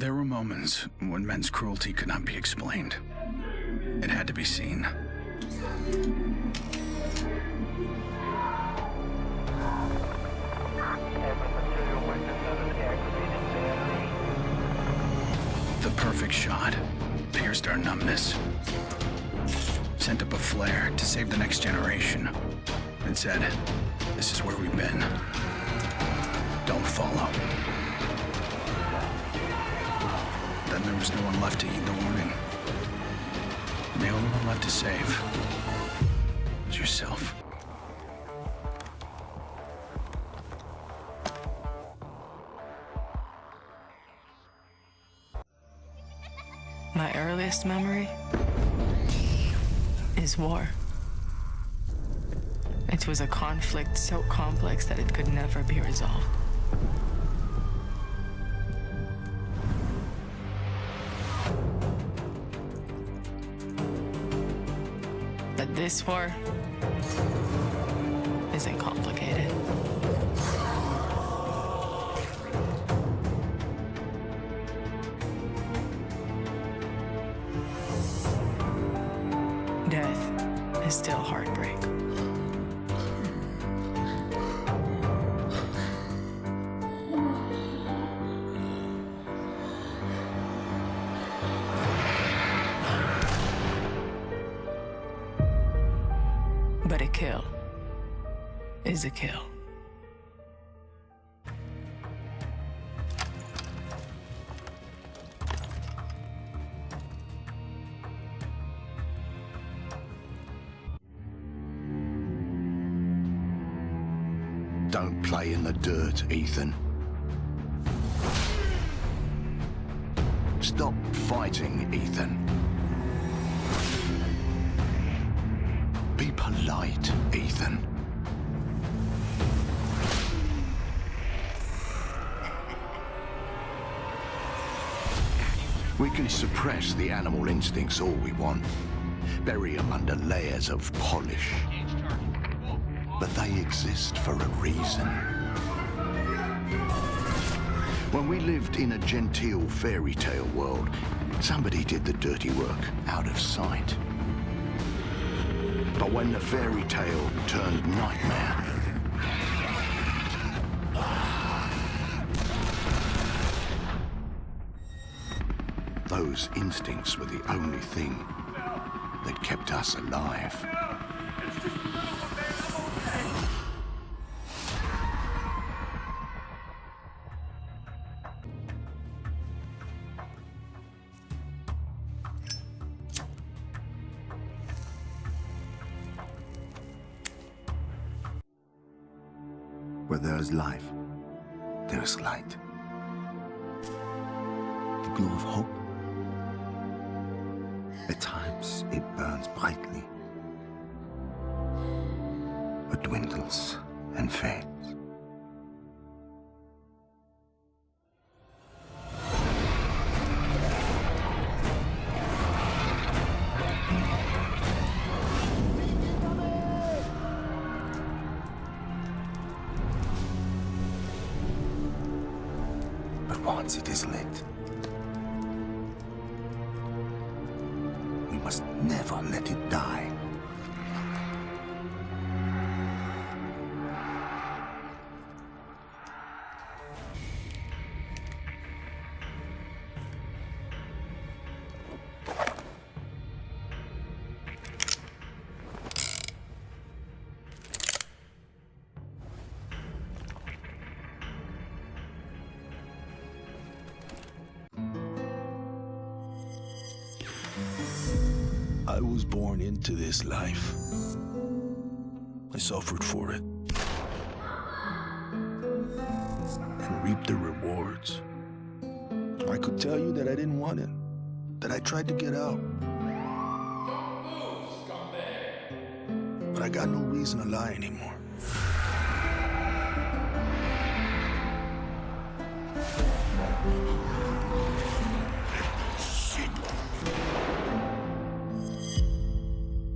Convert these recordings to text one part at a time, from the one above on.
There were moments when men's cruelty could not be explained. It had to be seen. The perfect shot pierced our numbness, sent up a flare to save the next generation. It said, "This is where we've been. Don't follow." Then there was no one left to heed the warning. The only one left to save was yourself. My earliest memory is war. It was a conflict so complex that it could never be resolved. But this war isn't complicated. Death is still heartbreak. But a kill is a kill. Don't play in the dirt, Ethan. Stop fighting, Ethan. Be polite, Ethan. We can suppress the animal instincts all we want, bury them under layers of polish. But they exist for a reason. When we lived in a genteel fairy tale world, somebody did the dirty work out of sight. But when the fairy tale turned nightmare, those instincts were the only thing that kept us alive. Where there is life, there is light. The glow of hope. At times, it burns brightly, but dwindles and fades. But once it is lit, we must never let it die. I was born into this life. I suffered for it. And reaped the rewards. I could tell you that I didn't want it. That I tried to get out. Don't move, scumbag! But I got no reason to lie anymore.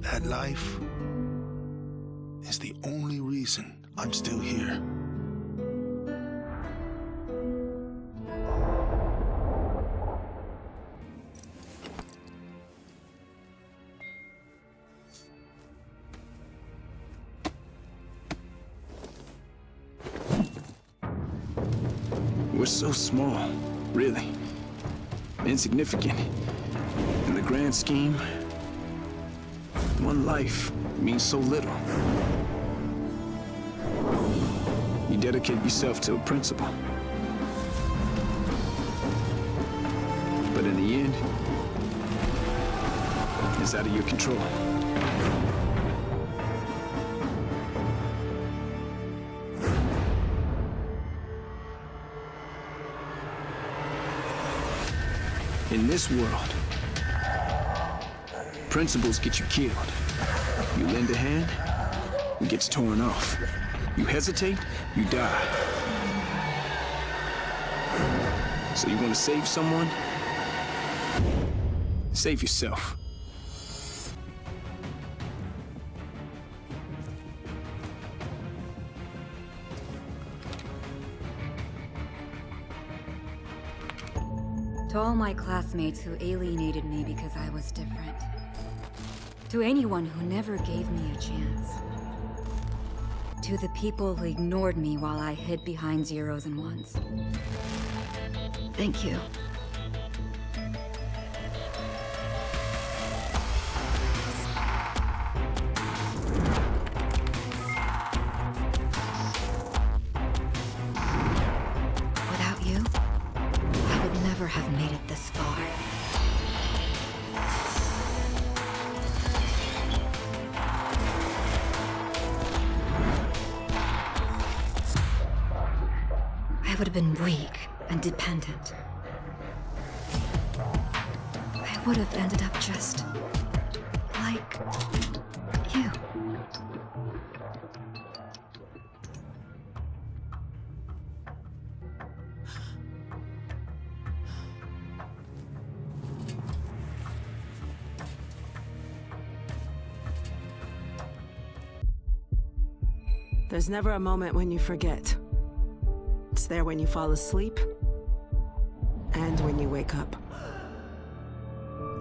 That life is the only reason I'm still here. We're so small, really. Insignificant. In the grand scheme, one life means so little. You dedicate yourself to a principle. But in the end, it's out of your control. In this world, principles get you killed. You lend a hand, it gets torn off. You hesitate, you die. So you want to save someone? Save yourself. To all my classmates who alienated me because I was different. To anyone who never gave me a chance. To the people who ignored me while I hid behind zeros and ones. Thank you. Without you, I would never have made it this far. I would have been weak and dependent. I would have ended up just like you. There's never a moment when you forget. It's there when you fall asleep, and when you wake up.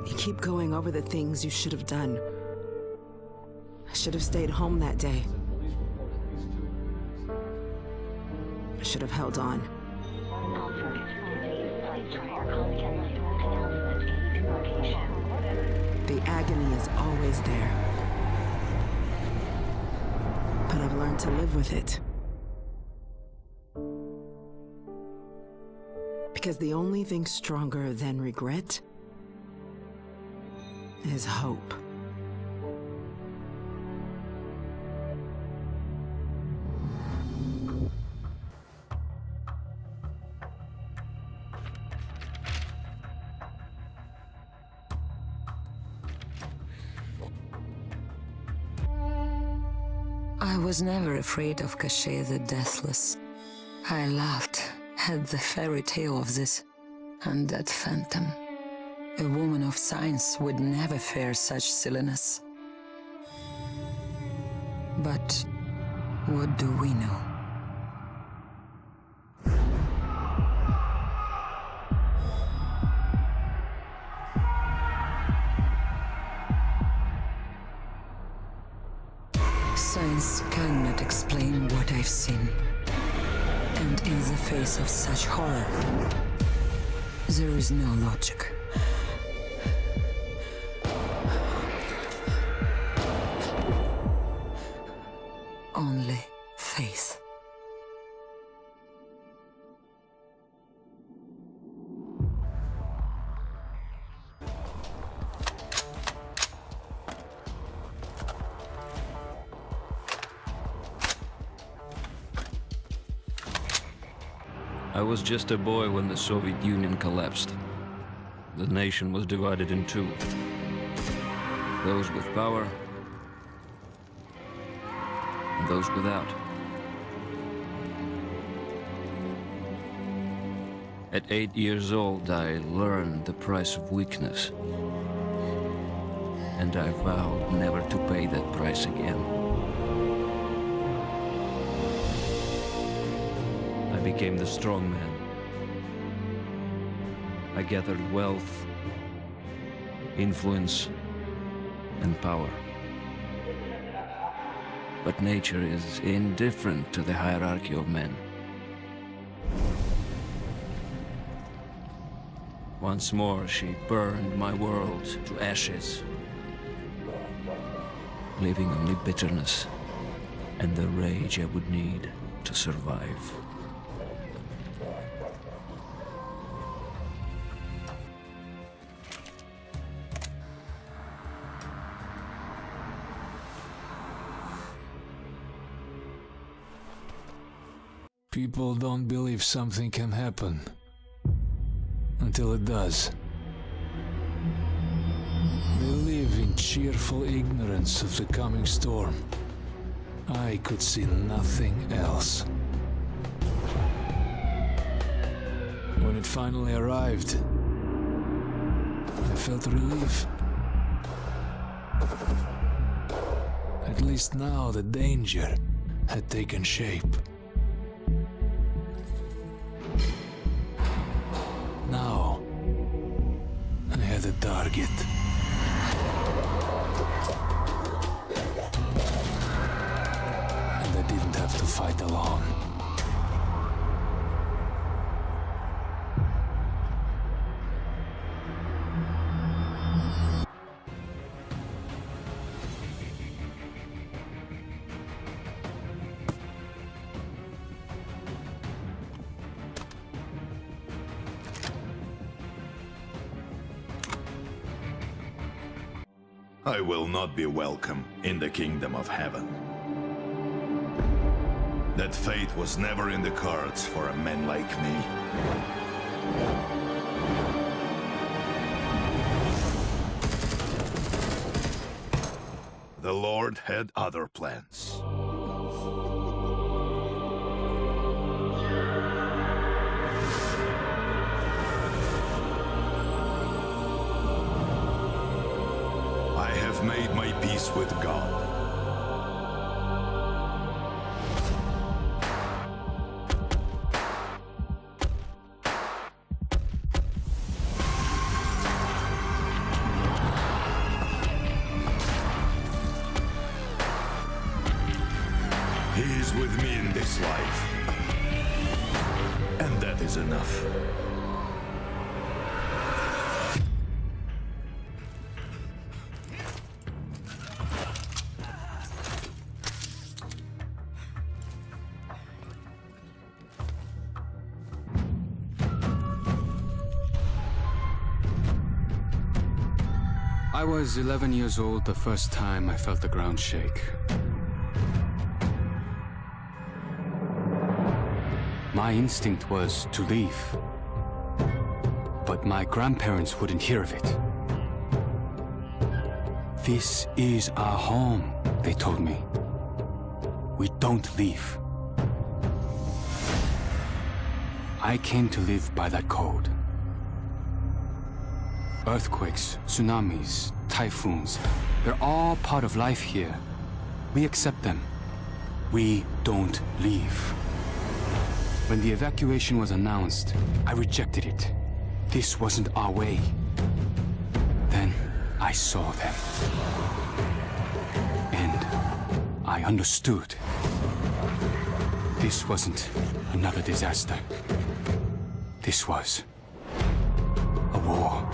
You keep going over the things you should have done. I should have stayed home that day. I should have held on. The agony is always there. But I've learned to live with it. Because the only thing stronger than regret is hope. I was never afraid of Cachet the Deathless. I laughed at the fairy tale of this undead phantom. A woman of science would never fear such silliness. But what do we know? Science cannot explain what I've seen. And in the face of such horror, there is no logic. Only faith. I was just a boy when the Soviet Union collapsed. The nation was divided in two. Those with power, and those without. At 8 years old, I learned the price of weakness. And I vowed never to pay that price again. I became the strong man. I gathered wealth, influence, and power. But nature is indifferent to the hierarchy of men. Once more, she burned my world to ashes, leaving only bitterness and the rage I would need to survive. People don't believe something can happen until it does. They live in cheerful ignorance of the coming storm. I could see nothing else. When it finally arrived, I felt relief. At least now the danger had taken shape. Now, I had a target. And I didn't have to fight alone. I will not be welcome in the kingdom of heaven. That fate was never in the cards for a man like me. The Lord had other plans. I have made my peace with God. He is with me in this life. And that is enough. I was 11 years old the first time I felt the ground shake. My instinct was to leave, but my grandparents wouldn't hear of it. This is our home, they told me. We don't leave. I came to live by that code. Earthquakes, tsunamis, typhoons, they're all part of life here. We accept them. We don't leave. When the evacuation was announced, I rejected it. This wasn't our way. Then I saw them. And I understood. This wasn't another disaster. This was a war.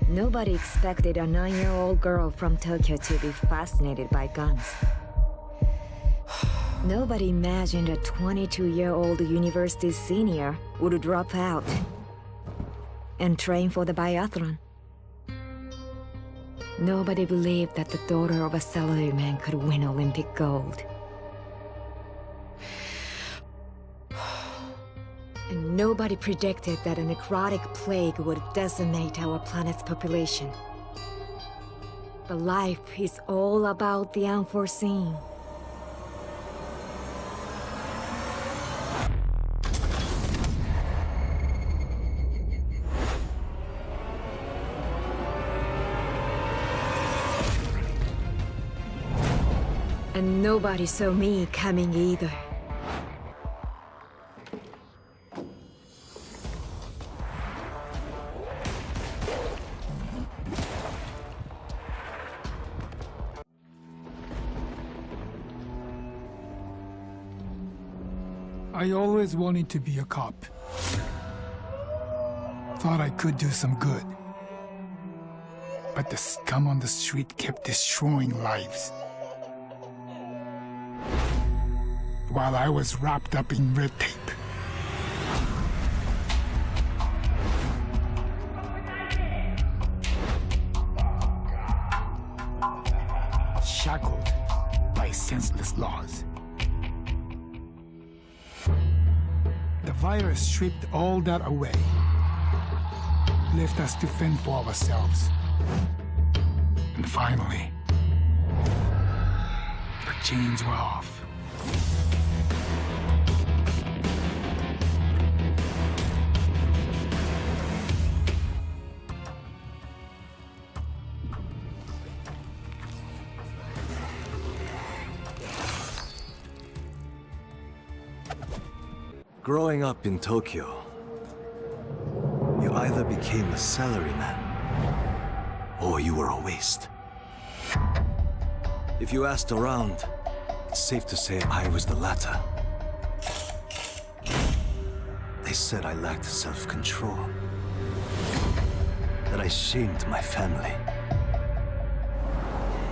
Nobody expected a 9-year-old girl from Tokyo to be fascinated by guns. Nobody imagined a 22-year-old university senior would drop out and train for the biathlon. Nobody believed that the daughter of a salaryman could win Olympic gold. And nobody predicted that a necrotic plague would decimate our planet's population. But life is all about the unforeseen. And nobody saw me coming either. I always wanted to be a cop. Thought I could do some good. But the scum on the street kept destroying lives. While I was wrapped up in red tape. Shackled by senseless laws. The virus stripped all that away. Left us to fend for ourselves. And finally, the chains were off. Growing up in Tokyo, you either became a salaryman, or you were a waste. If you asked around, it's safe to say I was the latter. They said I lacked self-control, that I shamed my family.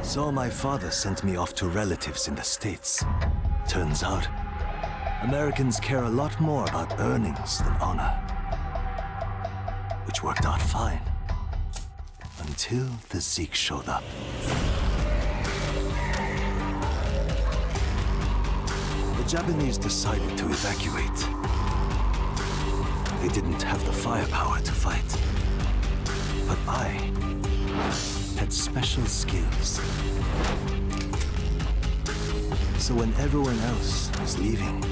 So my father sent me off to relatives in the States. Turns out, Americans care a lot more about earnings than honor. Which worked out fine. Until the Zeke showed up. The Japanese decided to evacuate. They didn't have the firepower to fight. But I had special skills. So when everyone else was leaving,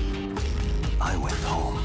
I went home.